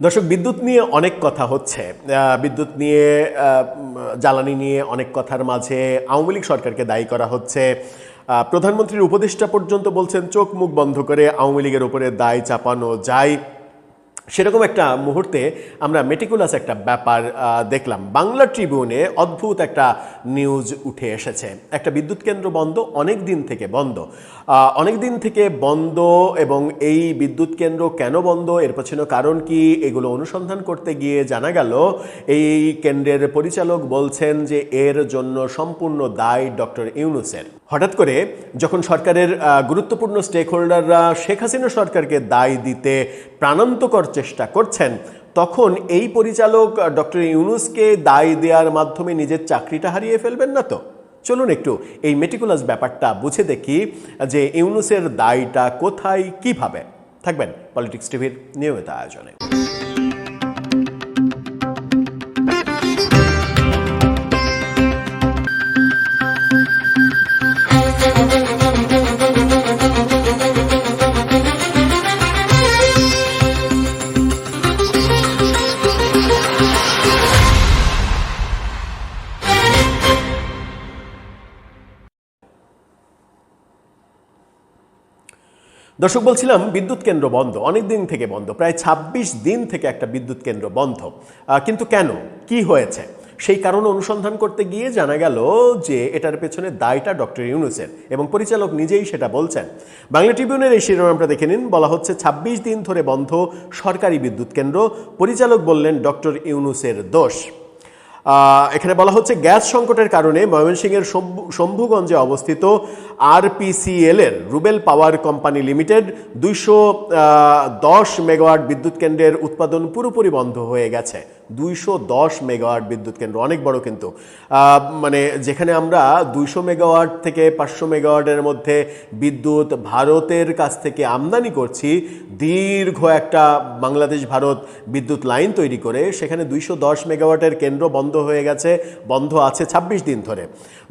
দর্শক, বিদ্যুৎ নিয়ে অনেক কথা হচ্ছে। বিদ্যুৎ নিয়ে, জ্বালানি নিয়ে অনেক কথার মাঝে আওয়ামী লীগ সরকারকে দায়ী করা হচ্ছে। প্রধানমন্ত্রীর উপদেষ্টা পর্যন্ত বলছেন চোখ মুখ বন্ধ করে আওয়ামী লীগের উপরে দায় চাপানো যায়। সেরকম একটা মুহূর্তে আমরা মেটিকুলাস একটা ব্যাপার দেখলাম। বাংলা ট্রিবিউনে অদ্ভুত একটা নিউজ উঠে এসেছে। একটা বিদ্যুৎ কেন্দ্র বন্ধ, অনেক দিন থেকে বন্ধ, এবং এই বিদ্যুৎ কেন্দ্র কেন বন্ধ, এর পেছনে কারণ কি, এগুলো অনুসন্ধান করতে গিয়ে জানা গেল এই কেন্দ্রের পরিচালক বলছেন যে এর জন্য সম্পূর্ণ দায় ডক্টর ইউনূসের। হঠাৎ করে যখন সরকারের গুরুত্বপূর্ণ স্টেক হোল্ডাররা শেখ হাসিনা সরকারকে দায় দিতে প্রাণান্তকর চেষ্টা করছেন, তখন এই পরিচালক ডক্টর ইউনূসকে দায় দেওয়ার মাধ্যমে নিজের চাকরিটা হারিয়ে ফেলবেন না তো? চলুন একটু এই মেটিকুলাস ব্যাপারটা বুঝে দেখি যে ইউনূসের দায়টা কোথায়, কিভাবে। থাকবেন পলিটিক্স টিভির নিয়মিত আয়োজনে। দর্শক, বলছিলাম বিদ্যুৎ কেন্দ্র বন্ধ, অনেক দিন থেকে বন্ধ, প্রায় ২৬ দিন থেকে একটা বিদ্যুৎ কেন্দ্র বন্ধ। কিন্তু কেন, কি হয়েছে, সেই কারণ অনুসন্ধান করতে গিয়ে জানা গেল যে এটার পেছনে দায়টা ডক্টর ইউনূসের, এবং পরিচালক নিজেই সেটা বলছেন। বাংলা ট্রিবিউনের এই শিরোনামটা দেখে নিন। বলা হচ্ছে ২৬ দিন ধরে বন্ধ সরকারি বিদ্যুৎ কেন্দ্র, পরিচালক বললেন ডক্টর ইউনূসের দোষ। এখানে বলা হচ্ছে গ্যাস সংকটের কারণে ময়মনসিংহের শম্ভুগঞ্জে অবস্থিত আরপিসিএল এর রুবেল পাওয়ার কোম্পানি লিমিটেড ২১০ মেগাওয়াট বিদ্যুৎ কেন্দ্রের উৎপাদন পুরোপুরি বন্ধ হয়ে গেছে। ২১০ মেগাওয়াট বিদ্যুৎ কেন্দ্র অনেক বড়, কিন্তু মানে যেখানে আমরা ২০০ মেগাওয়াট থেকে ৫০০ মেগাওয়াটের মধ্যে বিদ্যুৎ ভারতের কাছ থেকে আমদানি করছি, দীর্ঘ একটা বাংলাদেশ ভারত বিদ্যুৎ লাইন তৈরি করে, সেখানে ২১০ মেগাওয়াটের কেন্দ্র বন্ধ হয়ে গেছে, বন্ধ আছে ২৬ দিন ধরে।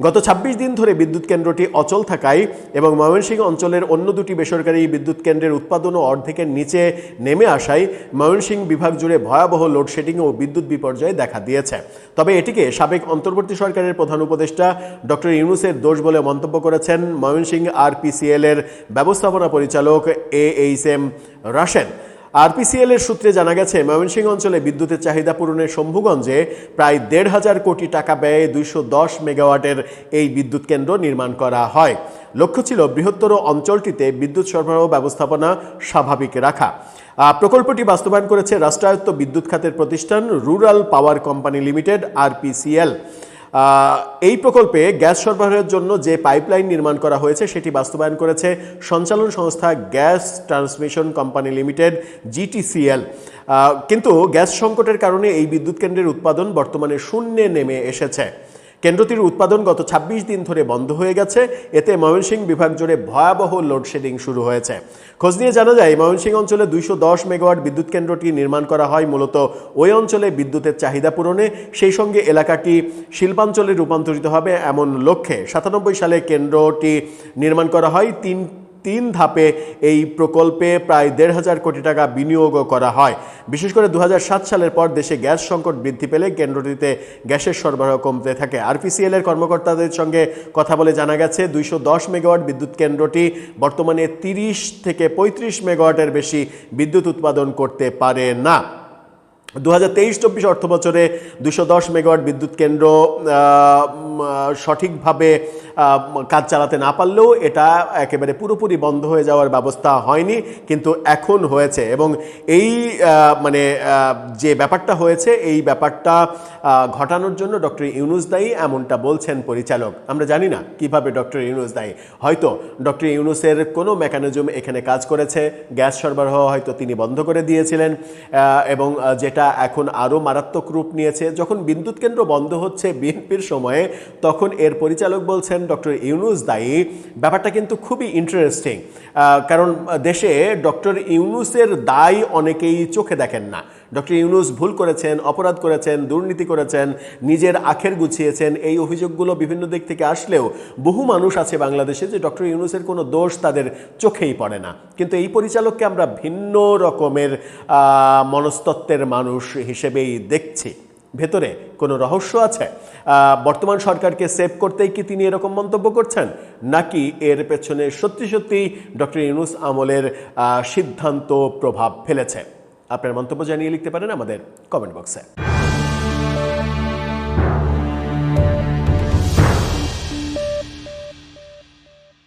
গত ২৬ দিন ধরে বিদ্যুৎ কেন্দ্রটি অচল থাকায় এবং ময়মনসিংহ অঞ্চলের অন্য দুটি বেসরকারি বিদ্যুৎ কেন্দ্রের উৎপাদনও অর্ধেকের নিচে নেমে আসায় ময়মনসিংহ বিভাগ জুড়ে ভয়াবহ লোডশেডিং ও বিদ্যুৎ বিপর্যয় দেখা দিয়েছে। তবে এটিকে সাবেক অন্তর্বর্তী সরকারের প্রধান উপদেষ্টা ডক্টর ইউনূসের দোষ বলে মন্তব্য করেছেন ময়মনসিংহ আরপিসিএল এর ব্যবস্থাপনা পরিচালক AHM রাশেদ। আরপিসিএল এর সূত্রে জানা গেছে, ময়মনসিংহ অঞ্চলে বিদ্যুতের চাহিদা পূরণে শম্ভুগঞ্জে প্রায় ১,৫০০ কোটি টাকা ব্যয়ে ২১০ মেগাওয়াটের এই বিদ্যুৎ কেন্দ্র নির্মাণ করা হয়। লক্ষ্য ছিল বৃহত্তর অঞ্চলটিতে বিদ্যুৎ সরবরাহ ব্যবস্থাপনা স্বাভাবিক রাখা। প্রকল্পটি বাস্তবায়ন করেছে রাষ্ট্রায়ত্ত বিদ্যুৎ খাতের প্রতিষ্ঠান রুরাল পাওয়ার কোম্পানি লিমিটেড আরপিসিএল। এই প্রকল্পে গ্যাস সরবরাহের জন্য যে পাইপলাইন নির্মাণ করা হয়েছে সেটি বাস্তবায়ন করেছে সঞ্চালন সংস্থা gas transmission company limited GTCL। কিন্তু গ্যাস সংকটের কারণে এই বিদ্যুৎ কেন্দ্রের উৎপাদন বর্তমানে শূন্যে নেমে এসেছে। কেন্দ্রটির উৎপাদন গত ২৬ দিন ধরে বন্ধ হয়ে গেছে। এতে ময়মনসিংহ বিভাগ জুড়ে ভয়াবহ লোডশেডিং শুরু হয়েছে। খোঁজ নিয়ে জানা যায়, ময়মনসিংহ অঞ্চলে ২১০ মেগাওয়াট বিদ্যুৎ কেন্দ্রটি নির্মাণ করা হয় মূলত ওই অঞ্চলে বিদ্যুতের চাহিদা পূরণে, সেই সঙ্গে এলাকাটি শিল্পাঞ্চলে রূপান্তরিত হবে এমন লক্ষ্যে ৯৭ সালে কেন্দ্রটি নির্মাণ করা হয়। তিন ধাপে এই প্রকল্পে প্রায় ১,৫০০ কোটি টাকা বিনিয়োগও করা হয়। বিশেষ করে ২০০৭ সালের পর দেশে গ্যাস সংকট বৃদ্ধি পেলে কেন্দ্রটিতে গ্যাসের সরবরাহ কমতে থাকে। আরপিসিএল এর কর্মকর্তাদের সঙ্গে কথা বলে জানা গেছে, ২১০ মেগাওয়াট বিদ্যুৎ কেন্দ্রটি বর্তমানে ৩০ থেকে ৩৫ মেগাওয়াটের বেশি বিদ্যুৎ উৎপাদন করতে পারে না। ২০২৩-২৪ অর্থ বছরে ২১০ মেগাওয়াট বিদ্যুৎ কেন্দ্র সঠিকভাবে কাজ চালাতে না পারলেও এটা একেবারে পুরোপুরি বন্ধ হয়ে যাওয়ার ব্যবস্থা হয়নি, কিন্তু এখন হয়েছে। এবং এই যে ব্যাপারটা হয়েছে, এই ব্যাপারটা ঘটানোর জন্য ডক্টর ইউনূস দায়ী, এমনটা বলছেন পরিচালক। আমরা জানি না কিভাবে ডক্টর ইউনূস দায়ী। হয়তো ডক্টর ইউনূসের কোনো মেকানিজম এখানে কাজ করেছে, গ্যাস সরবরাহ হয়তো তিনি বন্ধ করে দিয়েছিলেন, এবং যেটা সেটা এখন আরও মারাত্মক রূপ নিয়েছে। যখন বিদ্যুৎ কেন্দ্র বন্ধ হচ্ছে বিএনপির সময়ে, তখন এর পরিচালক বলছেন ডক্টর ইউনূস দায়ী। ব্যাপারটা কিন্তু খুবই ইন্টারেস্টিং, কারণ দেশে ডক্টর ইউনূসের দায় অনেকেই চোখে দেখেন না। ডক্টর ইউনূস ভুল করেছেন, অপরাধ করেছেন, দুর্নীতি করেছেন, নিজের আখের গুছিয়েছেন, এই অভিযোগগুলো বিভিন্ন দিক থেকে আসলেও বহু মানুষ আছে বাংলাদেশে যে ডক্টর ইউনূসের কোনো দোষ তাদের চোখেই পড়ে না। কিন্তু এই পরিচালককে আমরা ভিন্ন রকমের মনস্তত্ত্বের মানুষ হিসেবেই দেখছি। ভেতরে কোনো রহস্য আছে? বর্তমান সরকারকে সেভ করতেই কি তিনি এরকম মন্তব্য করছেন, নাকি এর পেছনে সত্যি সত্যি ডক্টর ইউনূস আমলের সিদ্ধান্ত প্রভাব ফেলেছে? আপনার মন্তব্য জানিয়ে লিখতে পারেন আমাদের কমেন্ট বক্সে।